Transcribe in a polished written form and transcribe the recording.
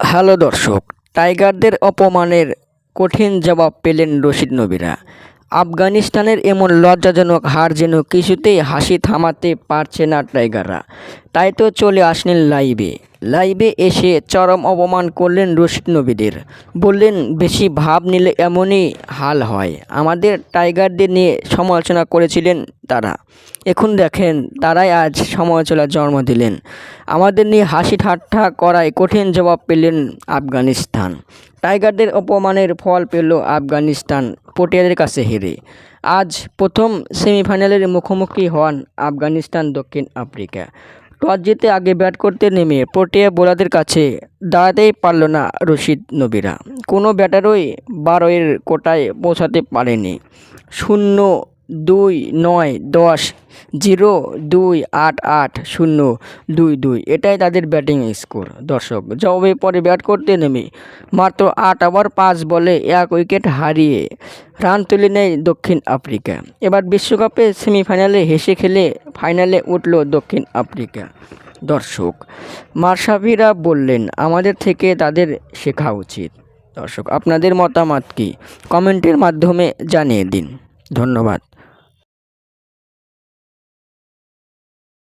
Hello দর্শক, টাইগারদের অপমানের কঠিন জবাব পেলেন রশিদ নবীরা। আফগানিস্তানের এমন লজ্জাজনক হার যেন কিছুতেই হাসি থামাতে পারছে না টাইগাররা। তাই তো চলে আসলেন লাইভে এসে চরম অপমান করলেন রশিদ নবীদের। বললেন, বেশি ভাব নিলে এমনই হাল হয়। আমাদের টাইগারদের নিয়ে সমালোচনা করেছিলেন তারা, এখন দেখেন তারাই আজ সমালোচনার জন্ম দিলেন। আমাদের নিয়ে হাসি ঠাট্টা করায় কঠিন জবাব পেলেন আফগানিস্তান। টাইগারদের অপমানের ফল পেল আফগানিস্তান প্রোটিয়াদের কাছে হেরে। আজ প্রথম সেমিফাইনালের মুখোমুখি হন আফগানিস্তান দক্ষিণ আফ্রিকা। টস জিতে আগে ব্যাট করতে নেমে প্রোটিয়া বোলারদের কাছে দাঁড়াতেই পারল না রশিদ নবীরা। কোনো ব্যাটারই 12 এর কোটায় পৌঁছাতে পারেনি। 0-2-9-10 0-2-8-8-0-2-2 এটাই তাদের ব্যাটিং স্কোর। দর্শক, জবাবে পরে ব্যাট করতে নেমে মাত্র 8 ওভার 5 বলে 1 উইকেট হারিয়ে রান তুলে নেয় দক্ষিণ আফ্রিকা। এবার বিশ্বকাপে সেমিফাইনালে হেসে খেলে ফাইনালে উঠল দক্ষিণ আফ্রিকা। দর্শক, মাশরাফিরা বললেন, আমাদের থেকে তাদের শেখা উচিত। দর্শক, আপনাদের মতামত কি কমেন্টের মাধ্যমে জানিয়ে দিন। ধন্যবাদ।